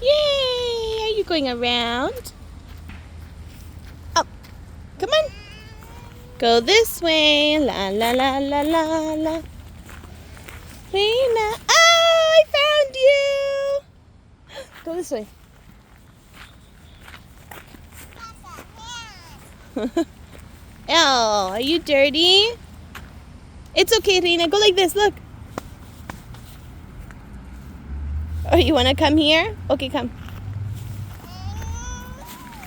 Yay! Are you going around? Oh, come on. Go this way. La la la la la la. Reina. Oh, I found you. Go this way. Oh, are you dirty? It's okay, Reina. Go like this. Look. Oh, you want to come here? Okay, come.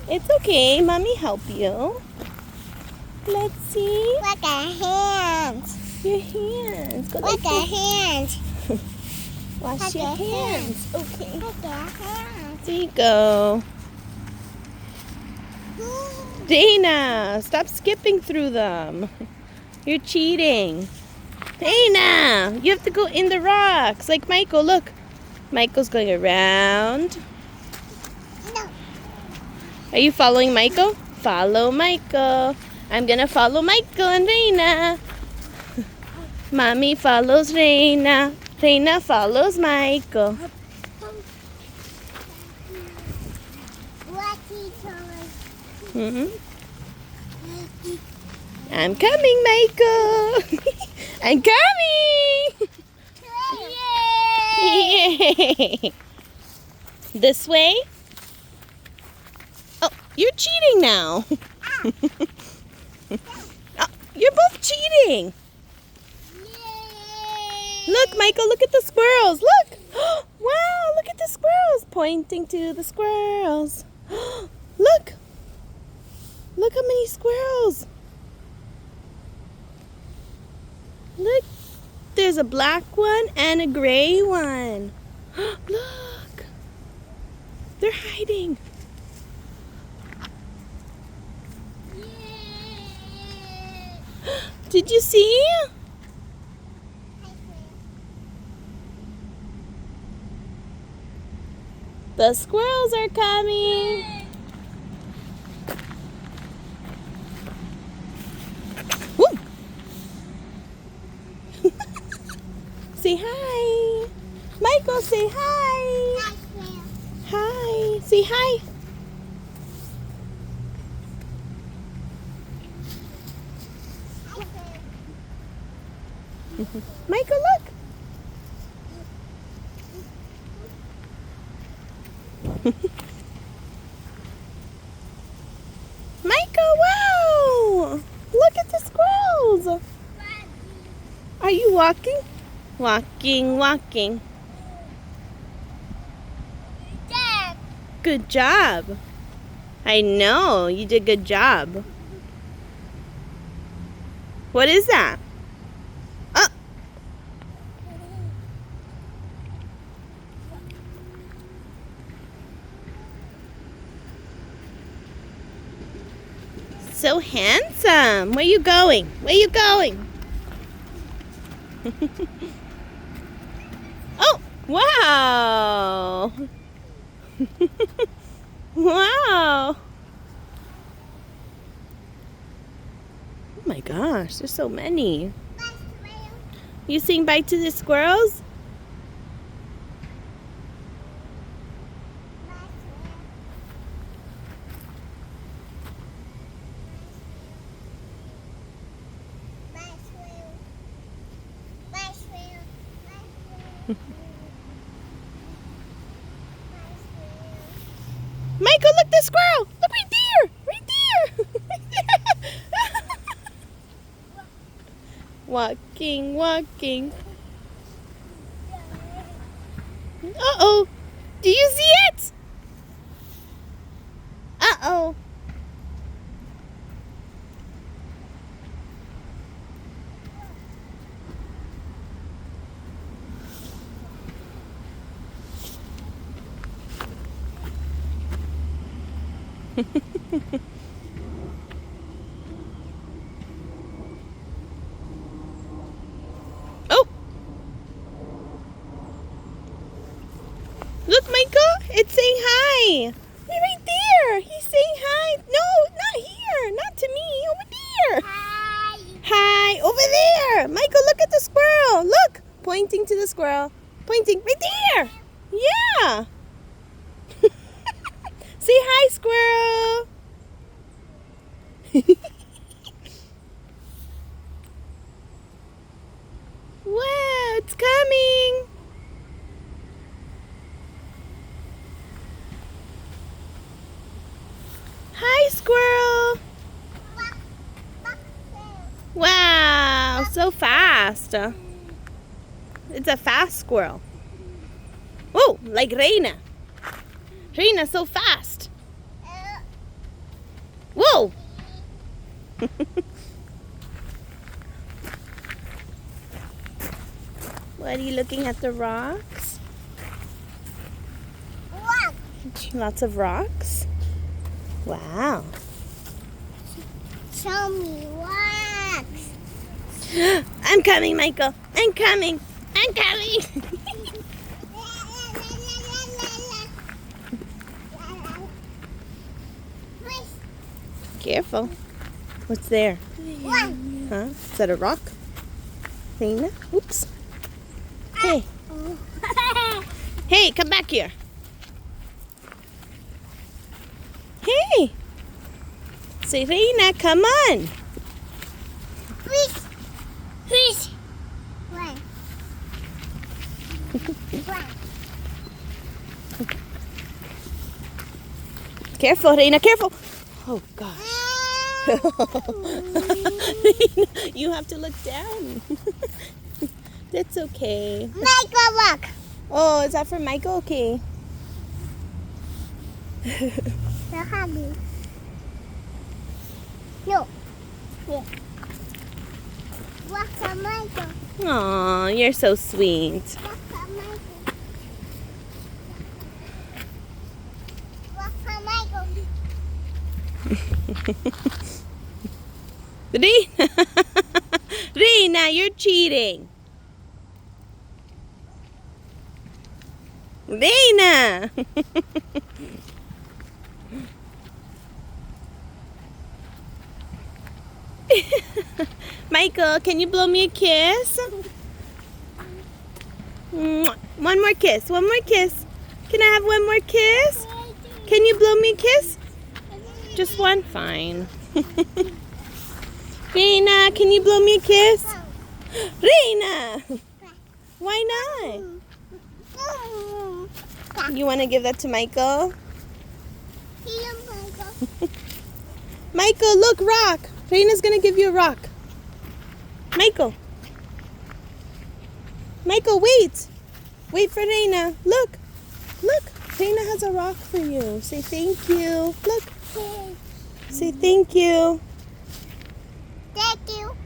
It's okay. Mommy help you. Let's see. Look at hands. Your hands. Go like Look at this. hands. Wash Look your at hands. Okay. Look at hands. There you go. Dana, stop skipping through them. You're cheating. Dana, you have to go in the rocks. Like Michael, look. Michael's going around. No. Are you following Michael? Follow Michael. I'm gonna follow Michael and Reina. Mommy follows Reina. Reina follows Michael. Mm-hmm. I'm coming, Michael. I'm coming. Yay! This way? Oh, you're cheating now. Oh, you're both cheating. Look, Michael, look at the squirrels. Look. Wow, look at the squirrels. Pointing to the squirrels. Look. Look how many squirrels. Look. There's a black one and a gray one. Look. They're hiding. Did you see? The squirrels are coming. Woo. Say hi. Michael, say hi. Hi. Say hi. Michael, look. Michael, wow! Look at the squirrels. Are you walking? Walking, walking. Good job. I know, you did a good job. What is that? So handsome. Where you going? Where you going? Oh, wow. Wow. Oh my gosh, there's so many. You saying bye to the squirrels? Michael, look, the squirrel! Look right there! Right there! Walking, walking. Uh-oh! Do you see it? Uh-oh. Oh! Look, Michael! It's saying hi! Right there! He's saying hi! No, not here! Not to me! Over there! Hi. Hi! Over there! Michael, look at the squirrel! Look! Pointing to the squirrel. Pointing right there. Yeah. Say hi, squirrel. Wow, it's coming. Hi, squirrel. Wow, so fast. It's a fast squirrel. Oh, like Reina. Reina's so fast. Whoa. What, are you looking at the rocks? What? Lots of rocks. Wow. Show me what? I'm coming, Michael. I'm coming. I'm coming. Careful. What's there? One. Huh? Is that a rock? Reina? Oops. Hey. Hey, come back here. Hey. Say, Reina, come on. Fish. Fish. One. One. Careful, Reina, careful. Oh, gosh. You have to look down. That's okay. Make a rock. Oh, is that for Michael? Okay. So happy. No. Yeah. Rock a Michael. Aw, you're so sweet. Rock a Michael. Rock a Michael. Reina, Reina, you're cheating. Reina. Michael, can you blow me a kiss? Mwah. One more kiss. One more kiss. Can I have one more kiss? Can you blow me a kiss? Just one? Fine. Reina, can you blow me a kiss? Reina! Why not? You want to give that to Michael? Here, Michael. Michael, look, rock. Reina's going to give you a rock. Michael. Michael, wait. Wait for Reina. Look. Look. Reina has a rock for you. Say thank you. Look. Say thank you. Thank you.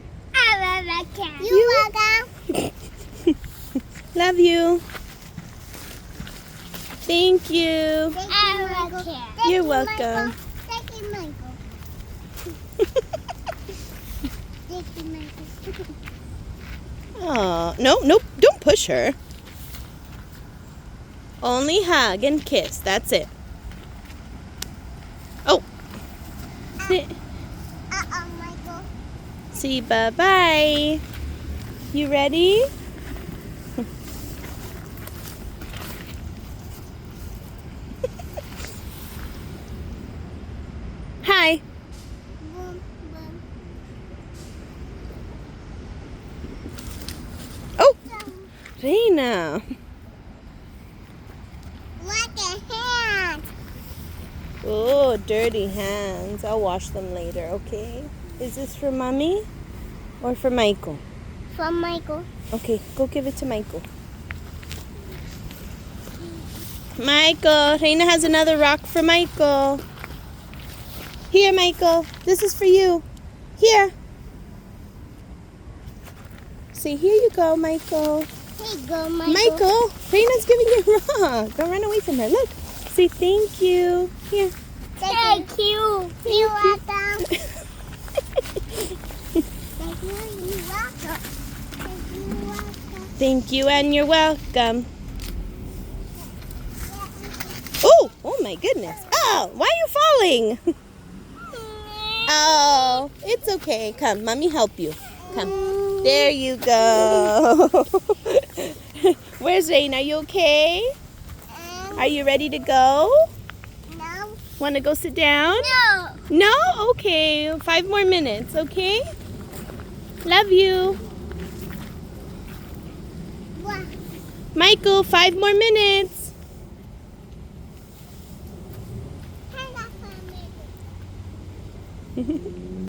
You're welcome. Love you. Thank you. You're welcome. Thank you, Michael. Thank you, Michael. Oh, no, nope. Don't push her. Only hug and kiss. That's it. Oh. Michael. See, bye-bye. You ready? Hi. Boom, boom. Oh, Reina. Like a hand. Oh, dirty hands. I'll wash them later, okay? Is this for Mommy or for Michael? From Michael. Okay, go give it to Michael. Michael, Reina has another rock for Michael. Here, Michael. This is for you. Here. Say, here you go, Michael. Here you go, Michael. Michael, Reina's giving you a rock. Don't run away from her. Look. Say thank you. Here. Thank you. You're welcome. Thank you. You're welcome. Thank you. You're welcome. Thank you and you're welcome. Oh, oh my goodness. Oh, why are you falling? Oh, it's okay. Come, Mommy help you. Come. There you go. Where's Raina? Are you okay? Are you ready to go? No. Want to go sit down? No. No? Okay. 5 more minutes, okay? Love you. What? Michael, 5 more minutes. Hang on for a minute.